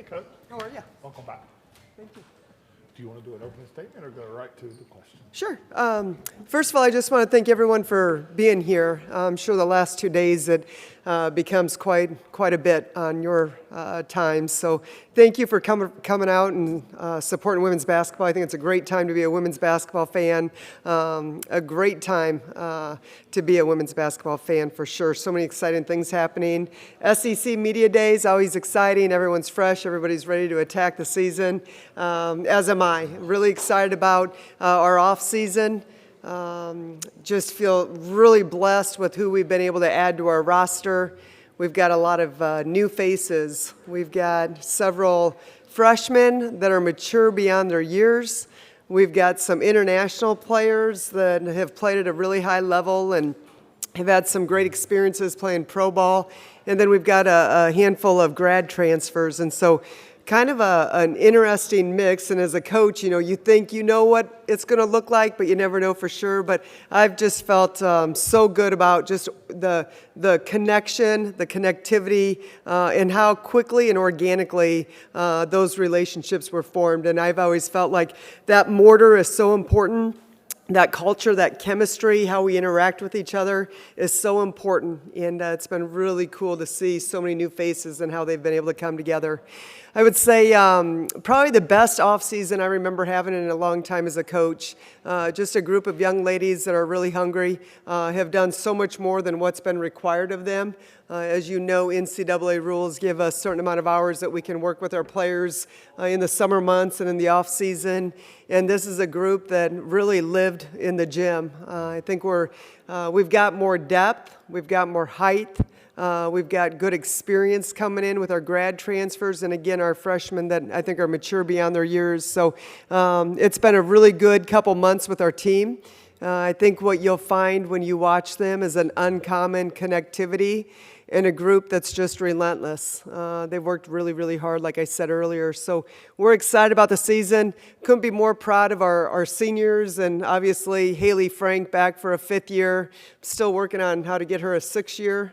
Coach. How are you? Welcome back. Thank you. Do you want to do an opening statement or go right to the question? Sure. First of all, I just want to thank everyone for being here. I'm sure the last 2 days it becomes quite a bit on your time. So thank you for coming out and supporting women's basketball. I think it's a great time to be a women's basketball fan. A great time to be a women's basketball fan for sure. So many exciting things happening. SEC Media Days, always exciting. Everyone's fresh. Everybody's ready to attack the season. As am I. Really excited about our off season. Just feel really blessed with who we've been able to add to our roster. We've got a lot of new faces. We've got several freshmen that are mature beyond their years. We've got some international players that have played at a really high level and have had some great experiences playing pro ball. And then we've got a handful of grad transfers. And so kind of an interesting mix, and as a coach, you think you know what it's going to look like, but you never know for sure. But I've just felt so good about just the connection, the connectivity, and how quickly and organically those relationships were formed. And I've always felt like that mortar is so important. That culture, that chemistry, how we interact with each other is so important. And it's been really cool to see so many new faces and how they've been able to come together. I would say probably the best off-season I remember having in a long time as a coach. Just a group of young ladies that are really hungry, have done so much more than what's been required of them. As you know, NCAA rules give us a certain amount of hours that we can work with our players in the summer months and in the off-season. And this is a group that really lived in the gym. I think we've got more depth, we've got more height. We've got good experience coming in with our grad transfers, and again, our freshmen that I think are mature beyond their years. So it's been a really good couple months with our team. I think what you'll find when you watch them is an uncommon connectivity in a group that's just relentless. They've worked really, really hard, like I said earlier. So we're excited about the season. Couldn't be more proud of our seniors, and obviously Haley Frank back for a 5th year. Still working on how to get her a 6th year.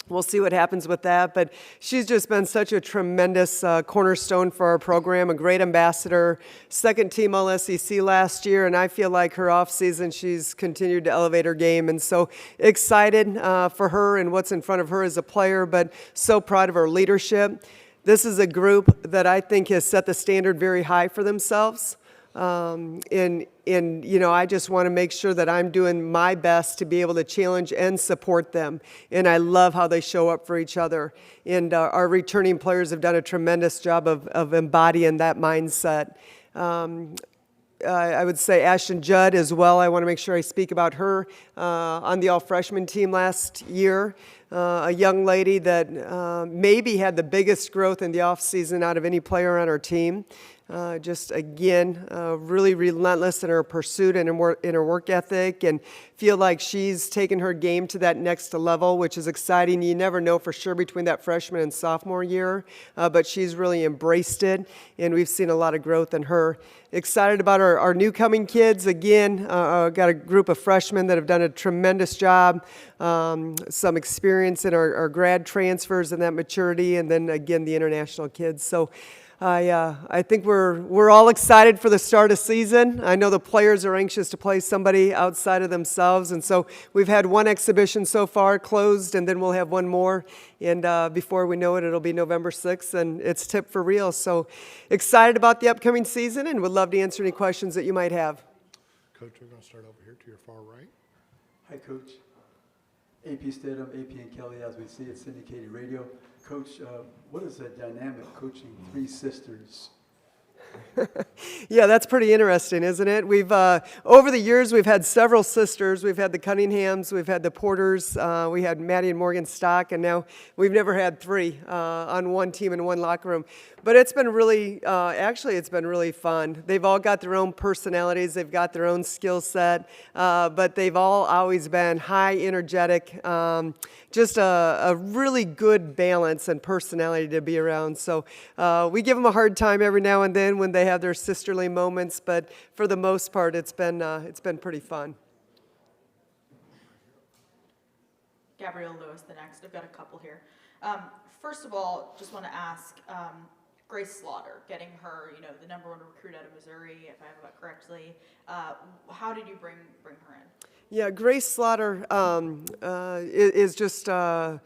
We'll see what happens with that, but she's just been such a tremendous cornerstone for our program, a great ambassador, 2nd team All-SEC last year, and I feel like her off-season she's continued to elevate her game, and so excited for her and what's in front of her as a player, but so proud of her leadership. This is a group that I think has set the standard very high for themselves. I just want to make sure that I'm doing my best to be able to challenge and support them. And I love how they show up for each other. And our returning players have done a tremendous job of embodying that mindset. I would say Ashton Judd as well. I want to make sure I speak about her on the all-freshman team last year. A young lady that maybe had the biggest growth in the offseason out of any player on our team. Just again, really relentless in her pursuit and in her work ethic, and feel like she's taken her game to that next level, which is exciting. You never know for sure between that freshman and sophomore year, but she's really embraced it, and we've seen a lot of growth in her. Excited about our new coming kids. Again, got a group of freshmen that have done a tremendous job. Some experience in our grad transfers and that maturity, and then again the international kids. So I think we're all excited for the start of season. I know the players are anxious to play somebody outside of themselves, and so we've had one exhibition so far closed, and then we'll have one more. And before we know it, it'll be November 6th, and it's tipped for real. So excited about the upcoming season, and would love to answer any questions that you might have. Coach, we're going to start over here to your far right. Hi, Coach. AP Stidham, AP and Kelly, as we see it, syndicated radio. Coach, what is the dynamic coaching 3 sisters? Yeah, that's pretty interesting, isn't it? We've over the years we've had several sisters. We've had the Cunninghams, we've had the Porters, we had Maddie and Morgan Stock, and now we've never had 3 on one team in one locker room. But it's been really, actually, it's been really fun. They've all got their own personalities, they've got their own skill set, but they've all always been high, energetic, just a really good balance and personality to be around. So we give them a hard time every now and then when they have their sisterly moments, but for the most part, it's been pretty fun. Gabrielle Lewis, the next. I've got a couple here. First of all, just want to ask Grace Slaughter, getting her, the #1 recruit out of Missouri, if I have that correctly. How did you bring her in? Yeah, Grace Slaughter is just, I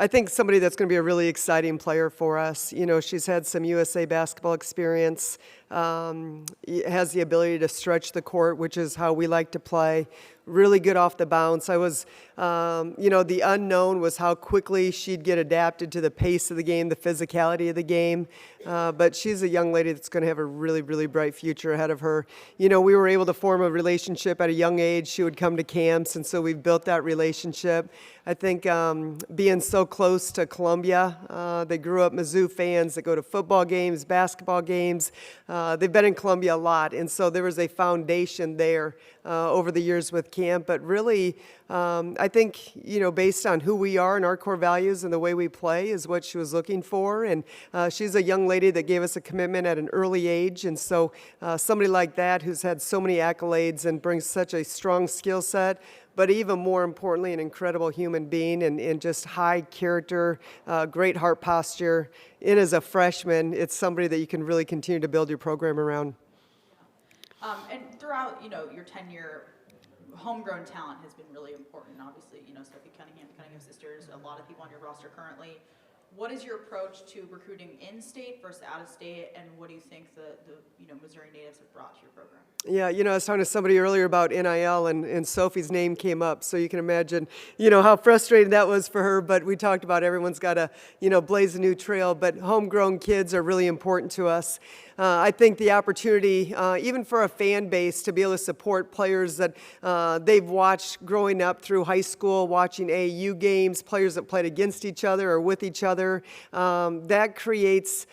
think, somebody that's going to be a really exciting player for us. She's had some USA basketball experience, has the ability to stretch the court, which is how we like to play. Really good off the bounce. I was, the unknown was how quickly she'd get adapted to the pace of the game, the physicality of the game. But she's a young lady that's going to have a really, really bright future ahead of her. We were able to form a relationship at a young age. She would come to camps, and so we've built that relationship. I think being so close to Columbia, they grew up Mizzou fans that go to football games, basketball games. They've been in Columbia a lot, and so there was a foundation there over the years with camp. But really, I think, based on who we are and our core values and the way we play is what she was looking for. And she's a young lady that gave us a commitment at an early age. And so somebody like that who's had so many accolades and brings such a strong skill set, but even more importantly, an incredible human being and just high character, great heart posture. And as a freshman, it's somebody that you can really continue to build your program around. And throughout, your tenure, homegrown talent has been really important. Obviously, Sophie Cunningham, the Cunningham sisters, a lot of people on your roster currently. What is your approach to recruiting in-state versus out-of-state, and what do you think the Missouri natives have brought to your program? Yeah, I was talking to somebody earlier about NIL, and Sophie's name came up, so you can imagine, how frustrating that was for her. But we talked about everyone's got to, blaze a new trail. But homegrown kids are really important to us. I think the opportunity, even for a fan base, to be able to support players that they've watched growing up through high school, watching AAU games, players that played against each other or with each other, that creates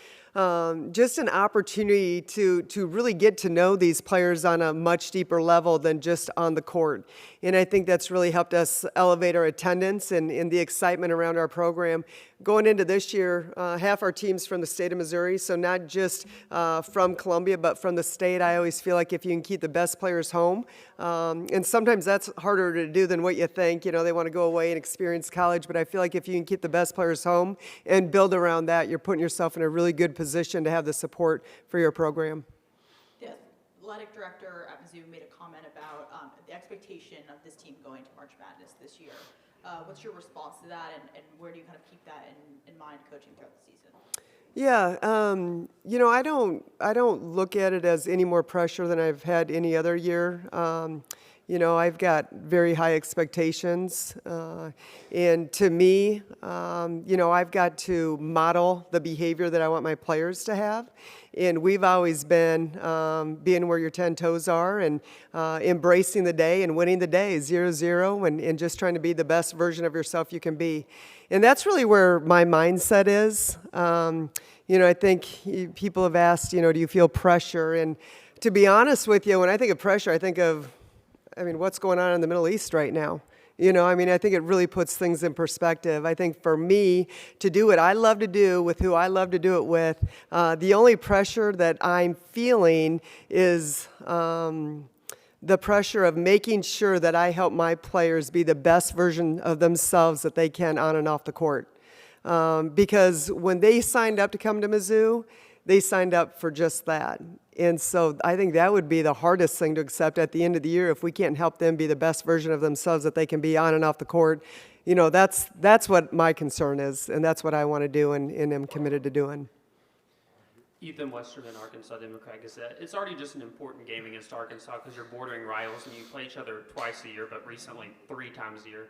just an opportunity to really get to know these players on a much deeper level than just on the court. And I think that's really helped us elevate our attendance and the excitement around our program. Going into this year, half our team's from the state of Missouri, so not just from Columbia, but from the state. I always feel like if you can keep the best players home, and sometimes that's harder to do than what you think. They want to go away and experience college, but I feel like if you can keep the best players home and build around that, you're putting yourself in a really good position to have the support for your program. The athletic director at Mizzou made a comment about the expectation of this team going to March Madness this year. What's your response to that, and where do you kind of keep that in mind coaching throughout the season? Yeah, I don't look at it as any more pressure than I've had any other year. I've got very high expectations, and to me, I've got to model the behavior that I want my players to have. And we've always been being where your 10 toes are and embracing the day and winning the day 0-0 and just trying to be the best version of yourself you can be. And that's really where my mindset is. I think people have asked, do you feel pressure? And to be honest with you, when I think of pressure, I think of, what's going on in the Middle East right now? I think it really puts things in perspective. I think for me to do what I love to do with who I love to do it with, the only pressure that I'm feeling is the pressure of making sure that I help my players be the best version of themselves that they can on and off the court. Because when they signed up to come to Mizzou, they signed up for just that. And so I think that would be the hardest thing to accept at the end of the year if we can't help them be the best version of themselves that they can be on and off the court. That's what my concern is, and that's what I want to do and am committed to doing. Ethan Westerman, Arkansas Democrat Gazette. It's already just an important game against Arkansas because you're bordering rivals and you play each other twice a year, but recently 3 times a year.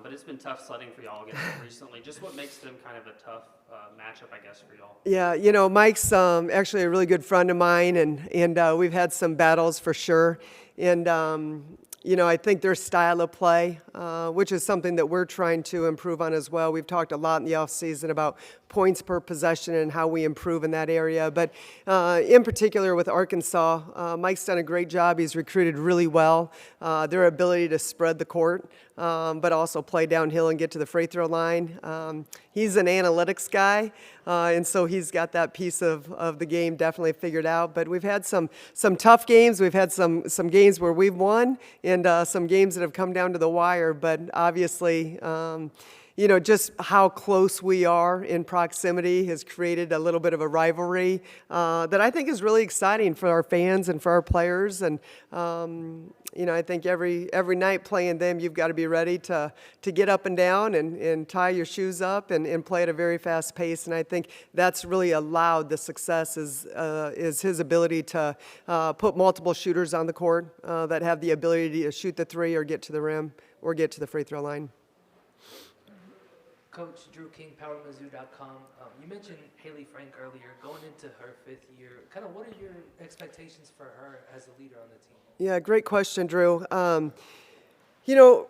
But it's been tough sledding for y'all against them recently. Just what makes them kind of a tough matchup, I guess, for y'all? Yeah, Mike's actually a really good friend of mine, and we've had some battles for sure. And I think their style of play, which is something that we're trying to improve on as well. We've talked a lot in the offseason about points per possession and how we improve in that area. But in particular with Arkansas, Mike's done a great job. He's recruited really well. Their ability to spread the court, but also play downhill and get to the free throw line. He's an analytics guy, and so he's got that piece of the game definitely figured out. But we've had some tough games. We've had some games where we've won, and and some games that have come down to the wire, but obviously, just how close we are in proximity has created a little bit of a rivalry that I think is really exciting for our fans and for our players. And, I think every night playing them, you've got to be ready to get up and down and tie your shoes up and play at a very fast pace. And I think that's really allowed the success is his ability to put multiple shooters on the court that have the ability to shoot the three or get to the rim or get to the free throw line. Coach Drew King, PowerMizzou.com. You mentioned Haley Frank earlier, going into her 5th year. Kind of what are your expectations for her as a leader on the team? Yeah, great question, Drew.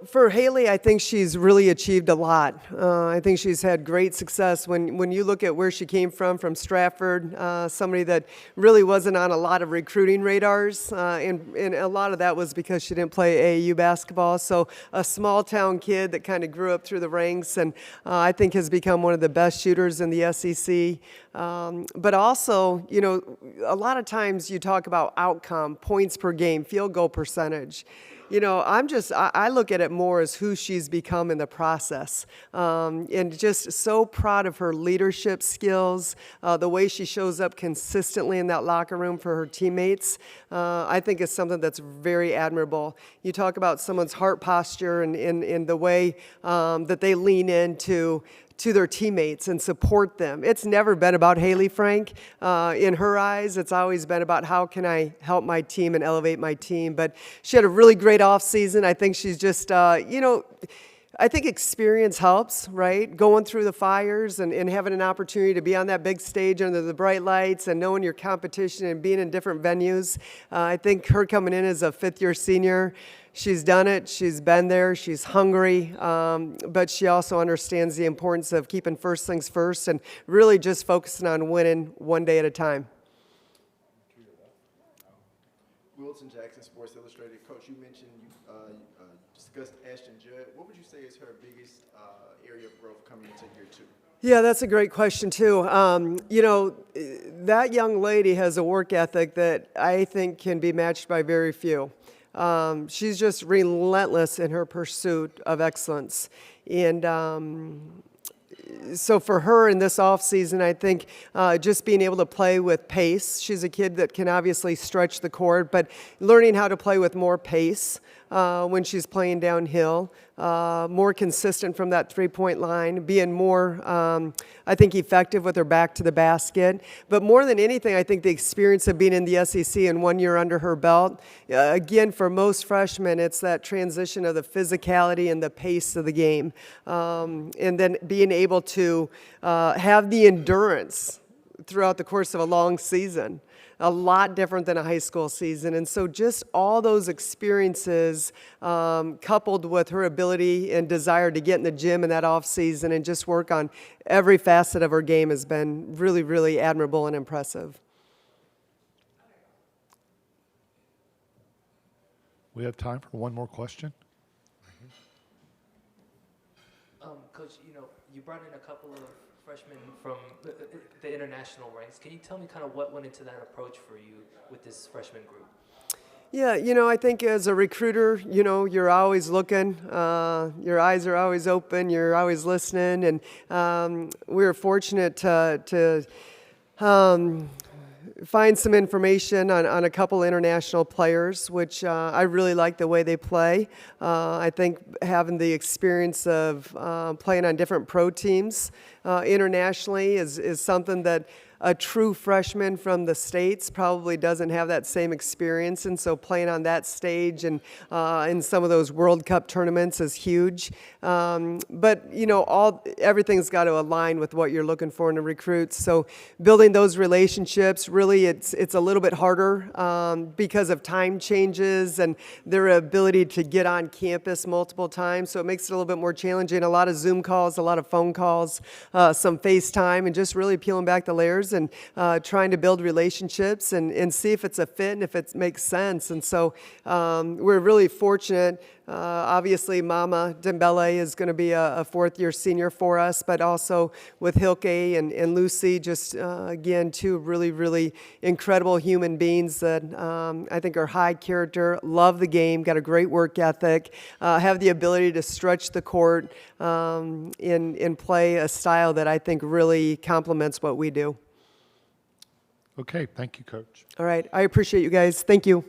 For Haley, I think she's really achieved a lot. I think she's had great success. When you look at where she came from Stratford, somebody that really wasn't on a lot of recruiting radars, and a lot of that was because she didn't play AAU basketball. So a small town kid that kind of grew up through the ranks, and I think has become one of the best shooters in the SEC. But also, a lot of times you talk about outcome, points per game, field goal percentage. I look at it more as who she's become in the process, and just so proud of her leadership skills, the way she shows up consistently in that locker room for her teammates. I think is something that's very admirable. You talk about someone's heart posture and the way that they lean into their teammates and support them. It's never been about Haley Frank. In her eyes, it's always been about how can I help my team and elevate my team. But she had a really great offseason. I think she's just, I think experience helps, right? Going through the fires and having an opportunity to be on that big stage under the bright lights and knowing your competition and being in different venues. I think her coming in as a 5th-year senior, she's done it. She's been there. She's hungry. But she also understands the importance of keeping first things first and really just focusing on winning one day at a time. Wilson Jackson, Sports Illustrated. Coach, you mentioned you discussed Ashton Judd. What would you say is her biggest area of growth coming into year 2? Yeah, that's a great question, too. That young lady has a work ethic that I think can be matched by very few. She's just relentless in her pursuit of excellence. And so for her in this offseason, I think just being able to play with pace. She's a kid that can obviously stretch the court, but learning how to play with more pace when she's playing downhill, more consistent from that three-point line, being more, I think, effective with her back to the basket. But more than anything, I think the experience of being in the SEC and 1 year under her belt, again, for most freshmen, it's that transition of the physicality and the pace of the game. And then being able to have the endurance throughout the course of a long season. A lot different than a high school season. And so just all those experiences coupled with her ability and desire to get in the gym in that off season and just work on every facet of her game has been really, really admirable and impressive. We have time for one more question. Coach, you brought in a couple of freshmen from the international ranks. Can you tell me kind of what went into that approach for you with this freshman group? Yeah, I think as a recruiter, you're always looking. Your eyes are always open. You're always listening. And we were fortunate to find some information on a couple international players, which I really like the way they play. I think having the experience of playing on different pro teams internationally is something that a true freshman from the States probably doesn't have that same experience, and so playing on that stage and in some of those World Cup tournaments is huge. But everything's got to align with what you're looking for in a recruit. So building those relationships, really, it's a little bit harder because of time changes and their ability to get on campus multiple times. So it makes it a little bit more challenging. A lot of Zoom calls, a lot of phone calls, some FaceTime, and just really peeling back the layers and trying to build relationships and see if it's a fit and if it makes sense. And so we're really fortunate Obviously, Mama Dembele is going to be a fourth-year senior for us, but also with Hilke and Lucy, just again, two really, really incredible human beings that I think are high character, love the game, got a great work ethic, have the ability to stretch the court and play a style that I think really complements what we do. Okay, thank you, Coach. All right, I appreciate you guys. Thank you.